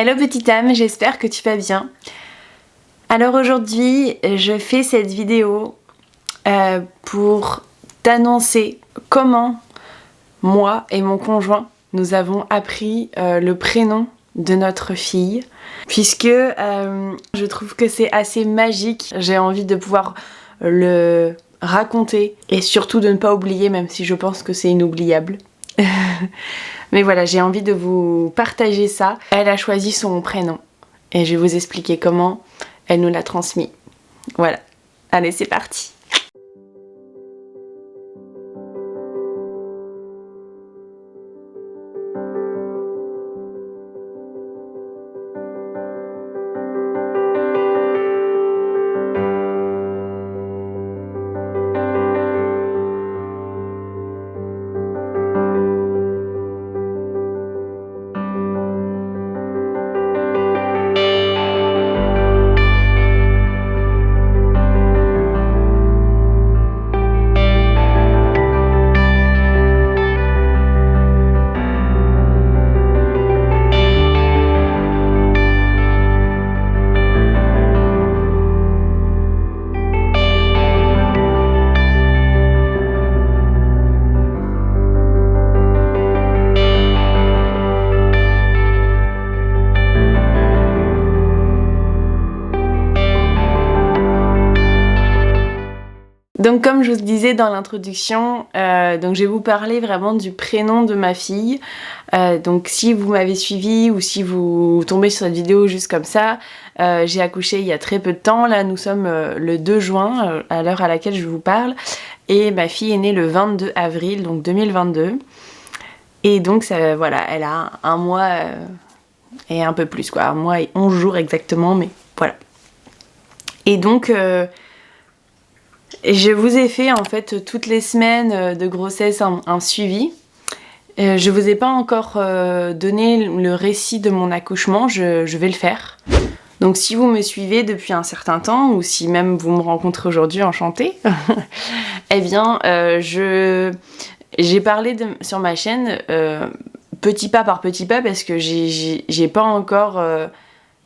Hello petite âme, j'espère que tu vas bien. Alors aujourd'hui, je fais cette vidéo pour t'annoncer comment moi et mon conjoint nous avons appris le prénom de notre fille, puisque je trouve que c'est assez magique. J'ai envie de pouvoir le raconter et surtout de ne pas oublier, même si je pense que c'est inoubliable. Mais voilà, j'ai envie de vous partager ça. Elle a choisi son prénom et je vais vous expliquer comment elle nous l'a transmis. Voilà, allez c'est parti. Donc comme je vous disais dans l'introduction, donc je vais vous parler vraiment du prénom de ma fille. Donc si vous m'avez suivi ou si vous tombez sur cette vidéo juste comme ça, j'ai accouché il y a très peu de temps. Là nous sommes le 2 juin, à l'heure à laquelle je vous parle. Et ma fille est née le 22 avril, donc 2022. Et donc ça, voilà, elle a un mois et un peu plus, quoi. 1 mois et 11 jours exactement, mais voilà. Et donc... je vous ai fait en fait toutes les semaines de grossesse un suivi. Je vous ai pas encore donné le récit de mon accouchement, je vais le faire. Donc si vous me suivez depuis un certain temps, ou si même vous me rencontrez aujourd'hui, enchantée, eh bien j'ai parlé sur ma chaîne petit pas par petit pas parce que j'ai pas encore...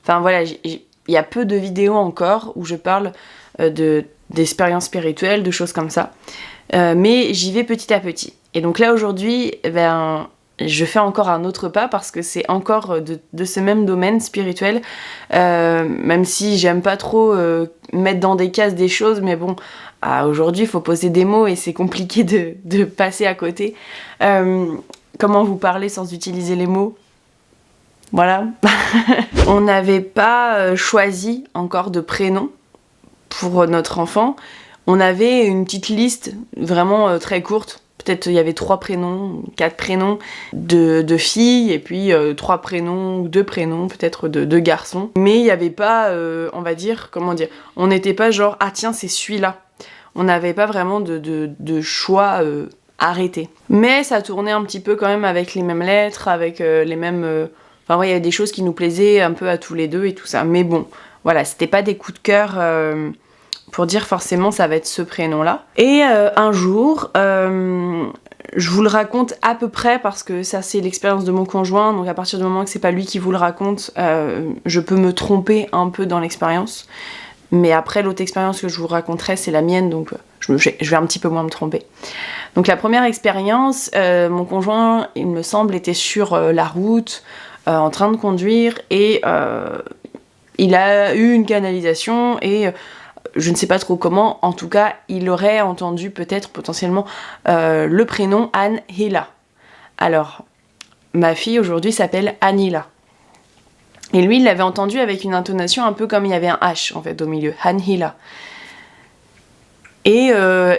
Enfin voilà, il y a peu de vidéos encore où je parle d'expériences spirituelles, de choses comme ça. Mais j'y vais petit à petit. Et donc là aujourd'hui, je fais encore un autre pas parce que c'est encore de ce même domaine spirituel. Même si j'aime pas trop mettre dans des cases des choses, mais bon, aujourd'hui il faut poser des mots et c'est compliqué de passer à côté. Comment vous parler sans utiliser les mots ? Voilà. On n'avait pas choisi encore de prénom pour notre enfant. On avait une petite liste vraiment très courte. Peut-être il y avait 3 prénoms, 4 prénoms de filles et puis 3 prénoms, 2 prénoms peut-être de garçons. Mais il n'y avait pas, on va dire, comment dire, on n'était pas genre ah tiens c'est celui-là. On n'avait pas vraiment de choix arrêté. Mais ça tournait un petit peu quand même avec les mêmes lettres, avec les mêmes... Enfin ouais, il y avait des choses qui nous plaisaient un peu à tous les deux et tout ça. Mais bon, voilà, c'était pas des coups de cœur pour dire forcément ça va être ce prénom-là. Et un jour, je vous le raconte à peu près parce que ça c'est l'expérience de mon conjoint, donc à partir du moment que c'est pas lui qui vous le raconte, je peux me tromper un peu dans l'expérience. Mais après l'autre expérience que je vous raconterai c'est la mienne, donc je vais un petit peu moins me tromper. Donc la première expérience, mon conjoint, il me semble, était sur la route, en train de conduire et il a eu une canalisation et je ne sais pas trop comment, en tout cas il aurait entendu peut-être potentiellement le prénom Anne-Hila. Alors ma fille aujourd'hui s'appelle Anila et lui il l'avait entendu avec une intonation un peu comme il y avait un H en fait au milieu, Anne-Hila. Et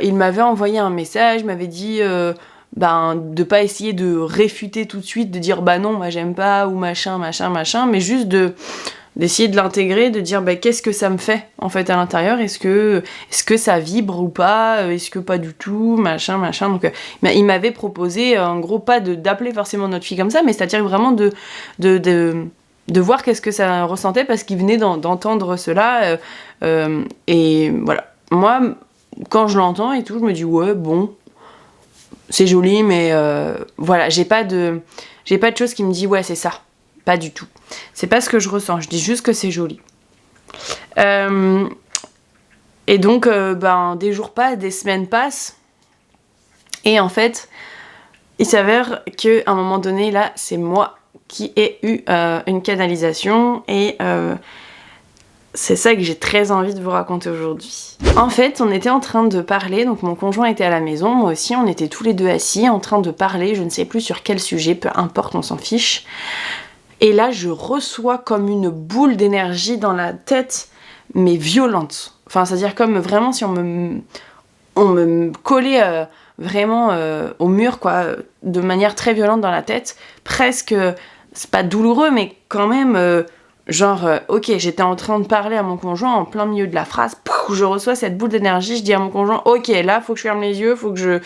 il m'avait envoyé un message, m'avait dit de pas essayer de réfuter tout de suite, de dire bah non moi j'aime pas ou machin, mais juste d'essayer de l'intégrer, de dire qu'est-ce que ça me fait en fait à l'intérieur, est-ce que ça vibre ou pas, est-ce que pas du tout, machin, donc il m'avait proposé en gros pas d'appeler forcément notre fille comme ça, mais c'est-à-dire vraiment de voir qu'est-ce que ça ressentait parce qu'il venait d'entendre cela et voilà. Moi quand je l'entends et tout, je me dis ouais bon c'est joli mais voilà, j'ai pas de choses qui me disent ouais c'est ça. pas du tout. C'est pas ce que je ressens, je dis juste que c'est joli. Et donc, des jours passent, des semaines passent, et en fait, il s'avère qu'à un moment donné, là, c'est moi qui ai eu une canalisation, et c'est ça que j'ai très envie de vous raconter aujourd'hui. En fait, on était en train de parler, donc mon conjoint était à la maison, moi aussi, on était tous les deux assis en train de parler, je ne sais plus sur quel sujet, peu importe, on s'en fiche. Et là, je reçois comme une boule d'énergie dans la tête, mais violente. Enfin, c'est-à-dire comme vraiment si on me collait vraiment au mur, quoi, de manière très violente dans la tête. Presque, c'est pas douloureux, mais quand même... ok, j'étais en train de parler à mon conjoint en plein milieu de la phrase, pouf, je reçois cette boule d'énergie, je dis à mon conjoint, ok, là, faut que je ferme les yeux, faut que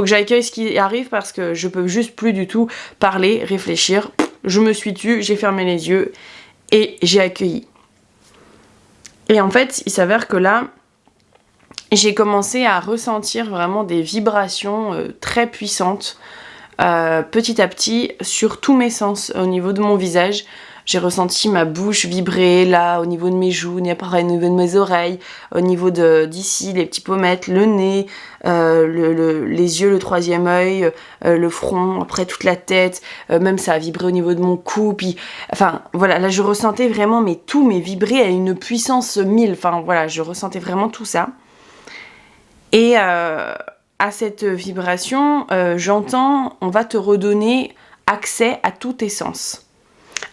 j'accueille ce qui arrive parce que je peux juste plus du tout parler, réfléchir. Je me suis tue, j'ai fermé les yeux et j'ai accueilli. Et en fait, il s'avère que là, j'ai commencé à ressentir vraiment des vibrations très puissantes, petit à petit, sur tous mes sens, au niveau de mon visage. J'ai ressenti ma bouche vibrer là, au niveau de mes joues, au niveau de mes oreilles, au niveau d'ici, les petits pommettes, le nez, les yeux, le troisième œil, le front, après toute la tête, même ça a vibré au niveau de mon cou, puis... Enfin, voilà, là je ressentais vraiment tout mes vibrer à une puissance 1000, enfin voilà, je ressentais vraiment tout ça. Et à cette vibration, j'entends, on va te redonner accès à tous tes sens.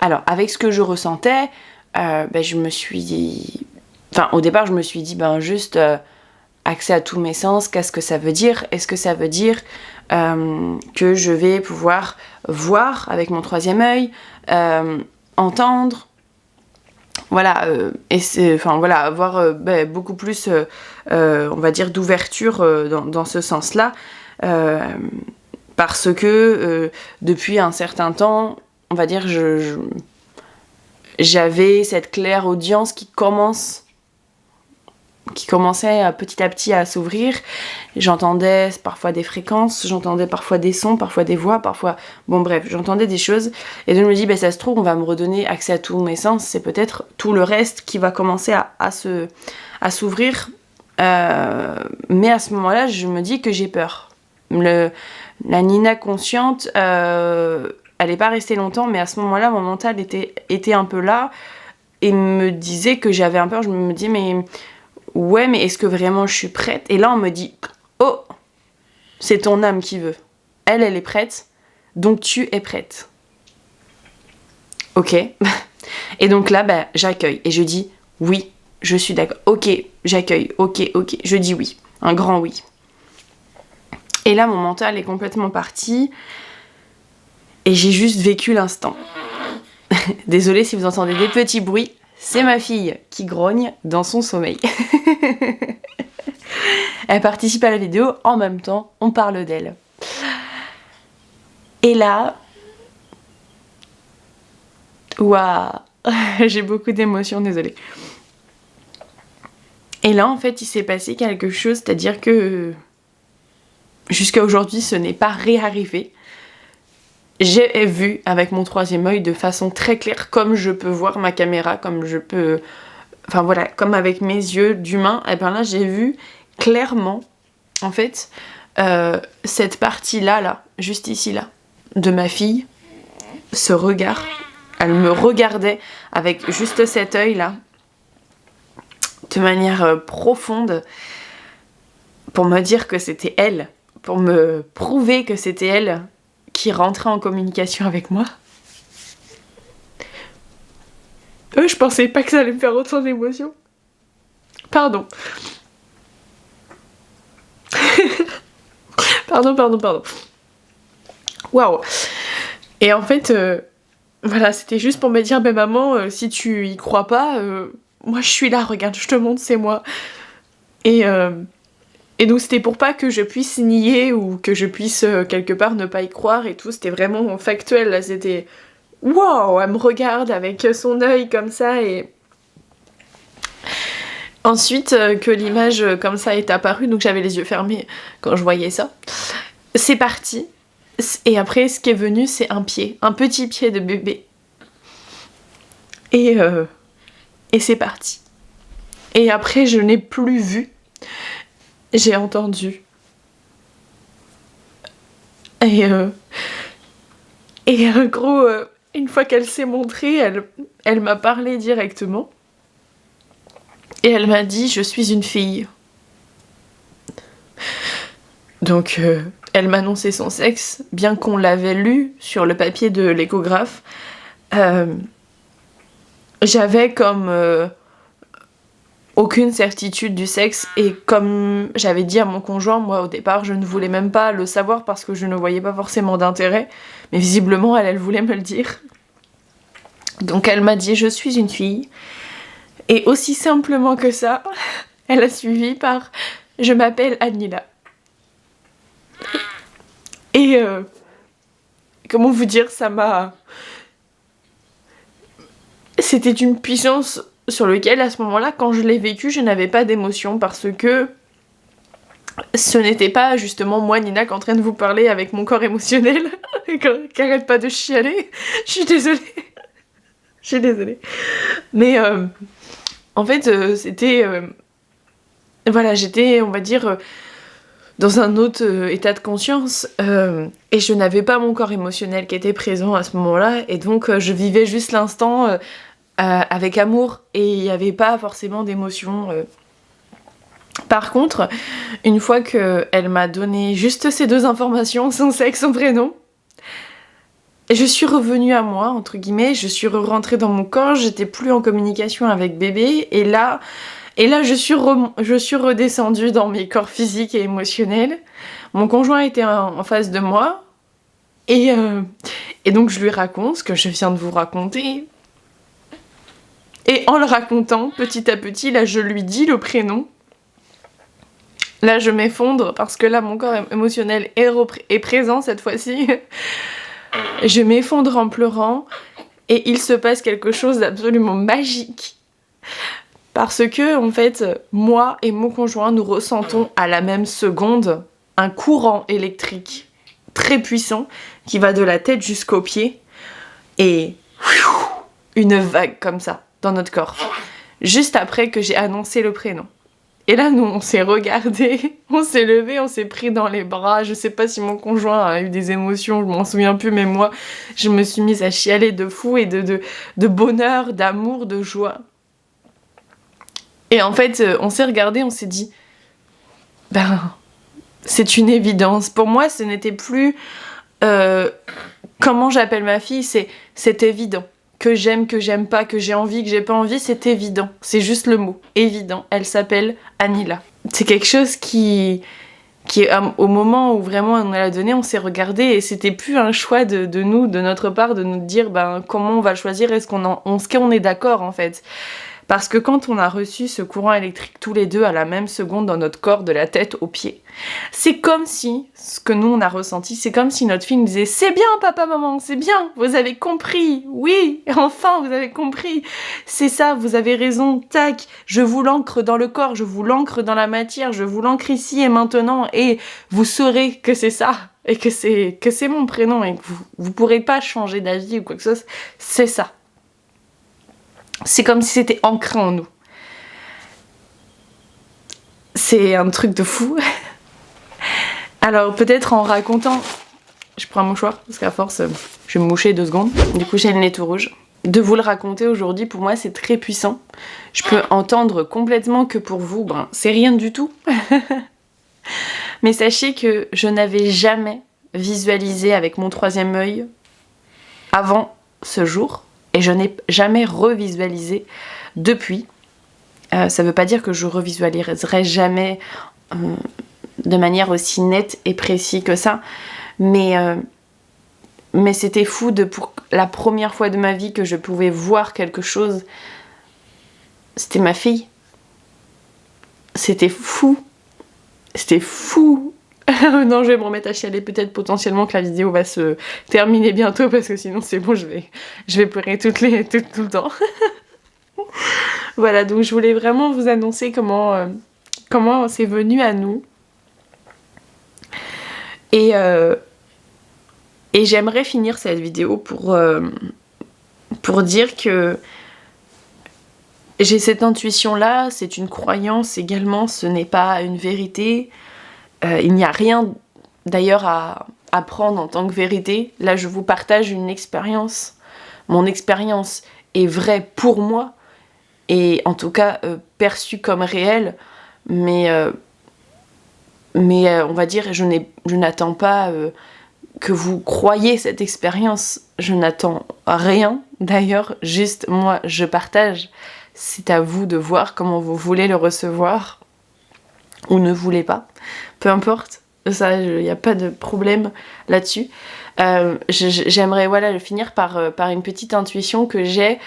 Alors, avec ce que je ressentais, je me suis dit... Enfin, au départ, je me suis dit, juste accès à tous mes sens, qu'est-ce que ça veut dire ? Est-ce que ça veut dire que je vais pouvoir voir avec mon troisième œil, entendre, voilà, avoir beaucoup plus, on va dire, d'ouverture dans ce sens-là, parce que depuis un certain temps, on va dire, j'avais cette claire audience qui commençait petit à petit à s'ouvrir. J'entendais parfois des fréquences, j'entendais parfois des sons, parfois des voix, parfois... Bon bref, j'entendais des choses. Et donc je me dis, ça se trouve, on va me redonner accès à tous mes sens. C'est peut-être tout le reste qui va commencer à s'ouvrir. Mais à ce moment-là, je me dis que j'ai peur. La Nina consciente... elle n'est pas restée longtemps, mais à ce moment-là, mon mental était un peu là et me disait que j'avais un peur. Je me dis, mais est-ce que vraiment je suis prête ? Et là, on me dit, oh, c'est ton âme qui veut. Elle est prête, donc tu es prête. Ok. Et donc là, j'accueille et je dis, oui, je suis d'accord. Ok, j'accueille. Ok, je dis oui. Un grand oui. Et là, mon mental est complètement parti. Et j'ai juste vécu l'instant. Désolée si vous entendez des petits bruits, c'est ma fille qui grogne dans son sommeil. Elle participe à la vidéo, en même temps, on parle d'elle. Et là... Waouh. J'ai beaucoup d'émotions, désolée. Et là, en fait, il s'est passé quelque chose, c'est-à-dire que... Jusqu'à aujourd'hui, ce n'est pas réarrivé. J'ai vu avec mon troisième œil de façon très claire, comme je peux voir ma caméra, comme je peux... Enfin voilà, comme avec mes yeux d'humain, et là j'ai vu clairement, en fait, cette partie-là, juste ici, là, de ma fille, ce regard. Elle me regardait avec juste cet œil-là, de manière profonde, pour me dire que c'était elle, pour me prouver que c'était elle qui rentrait en communication avec moi. Je pensais pas que ça allait me faire autant d'émotions. Pardon. Pardon. Waouh. Et en fait, voilà, c'était juste pour me dire, maman, si tu y crois pas, moi je suis là, regarde, je te montre, c'est moi. Et donc c'était pour pas que je puisse nier ou que je puisse quelque part ne pas y croire et tout, c'était vraiment factuel, là, c'était... Wow, elle me regarde avec son œil comme ça et... Ensuite, que l'image comme ça est apparue, donc j'avais les yeux fermés quand je voyais ça, c'est parti. Et après, ce qui est venu, c'est un pied, un petit pied de bébé. Et c'est parti. Et après, je n'ai plus vu. J'ai entendu. Et en gros, une fois qu'elle s'est montrée, elle m'a parlé directement. Et elle m'a dit « Je suis une fille ». Donc, elle m'a annoncé son sexe, bien qu'on l'avait lu sur le papier de l'échographe. J'avais comme aucune certitude du sexe, et comme j'avais dit à mon conjoint, moi au départ je ne voulais même pas le savoir parce que je ne voyais pas forcément d'intérêt, mais visiblement elle voulait me le dire. Donc elle m'a dit « Je suis une fille ». Et aussi simplement que ça, elle a suivi par « Je m'appelle Anila ». Et comment vous dire, ça m'a... C'était une puissance sur laquelle, à ce moment-là, quand je l'ai vécu, je n'avais pas d'émotion parce que ce n'était pas justement moi, Nina, qui est en train de vous parler avec mon corps émotionnel, qui arrête pas de chialer. Je suis désolée. Je suis désolée. Mais en fait, c'était... voilà, j'étais, on va dire... dans un autre état de conscience, et je n'avais pas mon corps émotionnel qui était présent à ce moment-là, et donc je vivais juste l'instant avec amour, et il n'y avait pas forcément d'émotion. Par contre, une fois qu'elle m'a donné juste ces deux informations, son sexe, son prénom, je suis revenue à moi, entre guillemets, je suis rentrée dans mon corps, j'étais plus en communication avec bébé, et là, je suis redescendue dans mes corps physiques et émotionnels. Mon conjoint était en face de moi. Et donc je lui raconte ce que je viens de vous raconter. Et en le racontant, petit à petit, là je lui dis le prénom. Là je m'effondre parce que là mon corps émotionnel est présent cette fois-ci. Je m'effondre en pleurant. Et il se passe quelque chose d'absolument magique. Parce que, en fait, moi et mon conjoint, nous ressentons à la même seconde un courant électrique très puissant qui va de la tête jusqu'aux pieds, et une vague comme ça dans notre corps, juste après que j'ai annoncé le prénom. Et là, nous, on s'est regardés, on s'est levés, on s'est pris dans les bras. Je sais pas si mon conjoint a eu des émotions, je m'en souviens plus, mais moi, je me suis mise à chialer de fou et de bonheur, d'amour, de joie. Et en fait, on s'est regardé, on s'est dit, ben, c'est une évidence. Pour moi, ce n'était plus comment j'appelle ma fille, c'est évident. Que j'aime pas, que j'ai envie, que j'ai pas envie, c'est évident. C'est juste le mot, évident. Elle s'appelle Anila. C'est quelque chose qui au moment où vraiment on l'a donné, on s'est regardé, et c'était plus un choix de nous, de notre part, de nous dire ben, comment on va le choisir, est-ce qu'on est d'accord en fait. Parce que quand on a reçu ce courant électrique tous les deux à la même seconde dans notre corps, de la tête aux pieds, c'est comme si, ce que nous on a ressenti, c'est comme si notre fille nous disait « C'est bien papa, maman, c'est bien, vous avez compris, oui, enfin vous avez compris, c'est ça, vous avez raison, tac, je vous l'ancre dans le corps, je vous l'ancre dans la matière, je vous l'ancre ici et maintenant, et vous saurez que c'est ça, et que c'est mon prénom, et que vous pourrez pas changer d'avis ou quoi que ce soit, c'est ça. » C'est comme si c'était ancré en nous. C'est un truc de fou. Alors peut-être en racontant... Je prends un mouchoir, parce qu'à force, je vais me moucher 2 secondes. Du coup, j'ai le nez tout rouge. De vous le raconter aujourd'hui, pour moi, c'est très puissant. Je peux entendre complètement que pour vous, ben, c'est rien du tout. Mais sachez que je n'avais jamais visualisé avec mon 3e œil avant ce jour. Et je n'ai jamais revisualisé depuis. Ça ne veut pas dire que je revisualiserai jamais de manière aussi nette et précise que ça. Mais c'était fou pour la première fois de ma vie que je pouvais voir quelque chose. C'était ma fille. C'était fou. C'était fou. Non, je vais me remettre à chialer, peut-être potentiellement que la vidéo va se terminer bientôt, parce que sinon c'est bon, je vais pleurer tout le temps. Voilà, donc je voulais vraiment vous annoncer comment c'est venu à nous. Et j'aimerais finir cette vidéo pour dire que J'ai cette intuition-là, c'est une croyance également, ce n'est pas une vérité. Il n'y a rien d'ailleurs à prendre en tant que vérité. Là, je vous partage une expérience. Mon expérience est vraie pour moi, et en tout cas perçue comme réelle, mais on va dire, je n'attends pas que vous croyiez cette expérience. Je n'attends rien, d'ailleurs, juste moi, je partage. C'est à vous de voir comment vous voulez le recevoir, ou ne voulez pas, peu importe. Ça, il n'y a pas de problème là-dessus. J'aimerais le finir par une petite intuition que j'ai,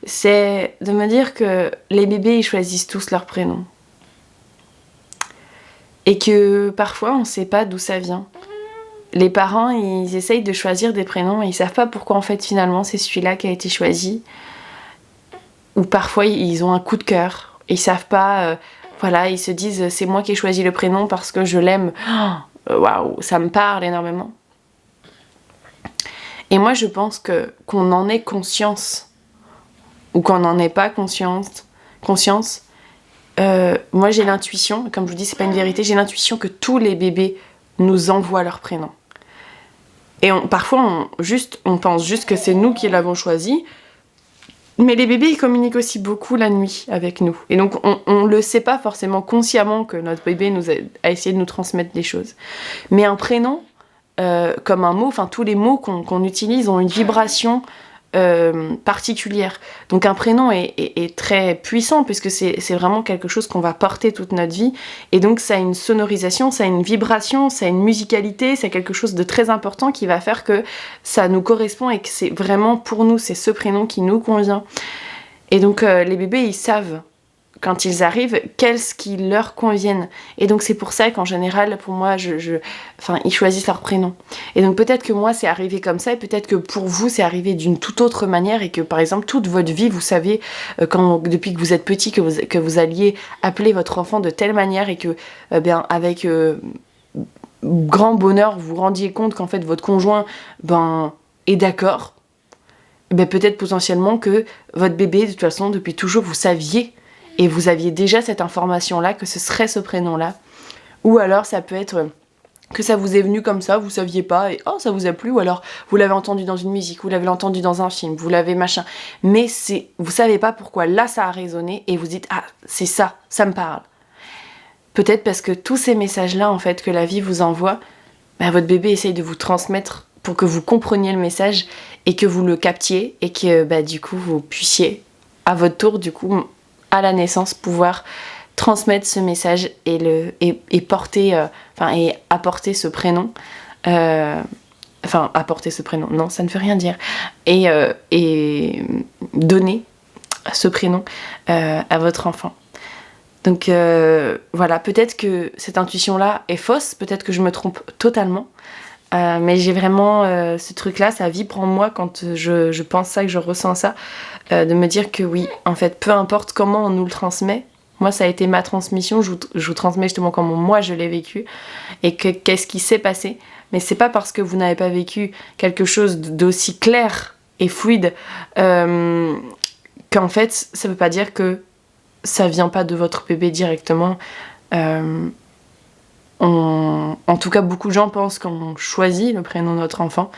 c'est de me dire que les bébés, ils choisissent tous leur prénom. Et que parfois, on ne sait pas d'où ça vient. Les parents, ils essayent de choisir des prénoms et ils savent pas pourquoi en fait finalement c'est celui-là qui a été choisi. Ou parfois, ils ont un coup de cœur. Ils savent pas... ils se disent c'est moi qui ai choisi le prénom parce que je l'aime. Waouh, ça me parle énormément. Et moi, je pense qu'on en ait conscience ou qu'on n'en ait pas conscience. Moi, j'ai l'intuition, comme je vous dis, c'est pas une vérité, j'ai l'intuition que tous les bébés nous envoient leur prénom. Et parfois, on pense juste que c'est nous qui l'avons choisi. Mais les bébés, ils communiquent aussi beaucoup la nuit avec nous. Et donc, on le sait pas forcément consciemment que notre bébé a essayé de nous transmettre des choses. Mais un prénom, comme un mot, tous les mots qu'on utilise ont une vibration particulière. Donc un prénom est très puissant puisque c'est vraiment quelque chose qu'on va porter toute notre vie. Et donc ça a une sonorisation, ça a une vibration, ça a une musicalité, c'est quelque chose de très important qui va faire que ça nous correspond et que c'est vraiment pour nous, c'est ce prénom qui nous convient. Et donc les bébés, ils savent quand ils arrivent, qu'est-ce qui leur convienne. Et donc c'est pour ça qu'en général, pour moi, ils choisissent leur prénom. Et donc peut-être que moi, c'est arrivé comme ça, et peut-être que pour vous, c'est arrivé d'une toute autre manière, et que par exemple, toute votre vie, vous savez, depuis que vous êtes petit, que vous alliez appeler votre enfant de telle manière, et que, avec grand bonheur, vous vous rendiez compte qu'en fait, votre conjoint, est d'accord. Peut-être potentiellement que votre bébé, de toute façon, depuis toujours, vous saviez. Et vous aviez déjà cette information-là, que ce serait ce prénom-là. Ou alors ça peut être que ça vous est venu comme ça, vous saviez pas, et ça vous a plu, ou alors vous l'avez entendu dans une musique, vous l'avez entendu dans un film, vous l'avez machin. Mais vous savez pas pourquoi là ça a résonné, et vous dites, c'est ça me parle. Peut-être parce que tous ces messages-là, en fait, que la vie vous envoie, votre bébé essaye de vous transmettre pour que vous compreniez le message, et que vous le captiez, et que du coup vous puissiez, à votre tour, du coup, à la naissance, pouvoir transmettre ce message et porter, et apporter ce prénom. Apporter ce prénom, non, ça ne veut rien dire. Et donner ce prénom à votre enfant. Donc peut-être que cette intuition-là est fausse, peut-être que je me trompe totalement. Mais j'ai vraiment ce truc-là, ça vibre en moi quand je pense ça, que je ressens ça, de me dire que oui, en fait, peu importe comment on nous le transmet, moi ça a été ma transmission, je vous transmets justement comment moi je l'ai vécu, et qu'est-ce qui s'est passé, mais c'est pas parce que vous n'avez pas vécu quelque chose d'aussi clair et fluide qu'en fait, ça veut pas dire que ça vient pas de votre bébé directement. En tout cas, beaucoup de gens pensent qu'on choisit le prénom de notre enfant,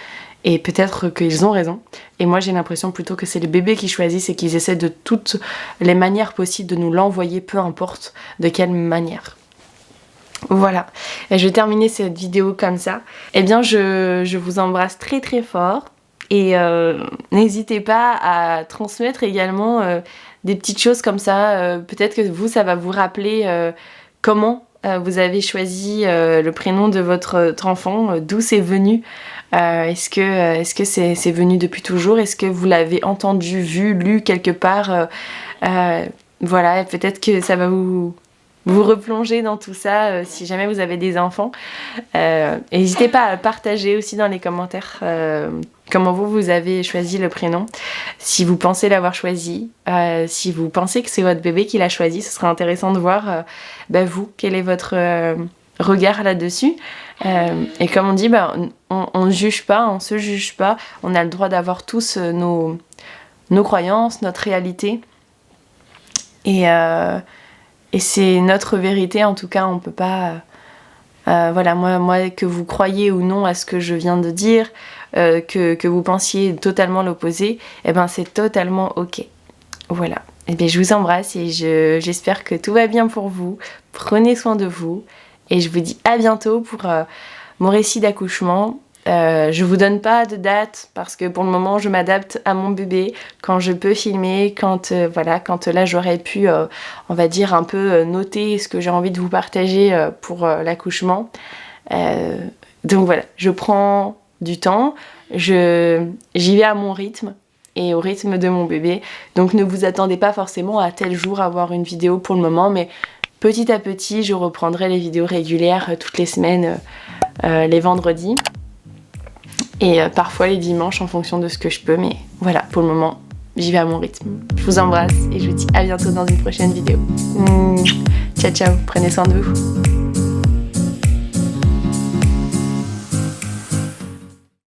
et peut-être qu'ils ont raison. Et moi, j'ai l'impression plutôt que c'est les bébés qui choisissent et qu'ils essaient de toutes les manières possibles de nous l'envoyer, peu importe de quelle manière. Voilà, et je vais terminer cette vidéo comme ça. Eh bien, je vous embrasse très très fort, et n'hésitez pas à transmettre également des petites choses comme ça. Peut-être que vous, ça va vous rappeler comment vous avez choisi le prénom de votre enfant, d'où c'est venu. Est-ce que c'est venu depuis toujours? Est-ce que vous l'avez entendu, vu, lu quelque part? Voilà, peut-être que ça va vous replonger dans tout ça si jamais vous avez des enfants. N'hésitez pas à partager aussi dans les commentaires comment vous avez choisi le prénom. Si vous pensez l'avoir choisi, si vous pensez que c'est votre bébé qui l'a choisi, ce serait intéressant de voir vous, quel est votre regard là-dessus. Et comme on dit, on ne juge pas, on se juge pas, on a le droit d'avoir tous nos croyances, notre réalité. Et c'est notre vérité, en tout cas, on peut pas... voilà, moi, que vous croyez ou non à ce que je viens de dire, que vous pensiez totalement l'opposé, eh ben c'est totalement ok. Voilà. Et bien je vous embrasse et j'espère que tout va bien pour vous. Prenez soin de vous et je vous dis à bientôt pour mon récit d'accouchement. Je vous donne pas de date parce que pour le moment je m'adapte à mon bébé quand je peux filmer, quand là j'aurais pu on va dire un peu noter ce que j'ai envie de vous partager pour l'accouchement. Donc voilà, je prends du temps, j'y vais à mon rythme et au rythme de mon bébé. Donc ne vous attendez pas forcément à tel jour avoir une vidéo pour le moment, mais petit à petit je reprendrai les vidéos régulières toutes les semaines, les vendredis. Et parfois les dimanches en fonction de ce que je peux, mais voilà, pour le moment, j'y vais à mon rythme. Je vous embrasse et je vous dis à bientôt dans une prochaine vidéo. Ciao ciao, prenez soin de vous.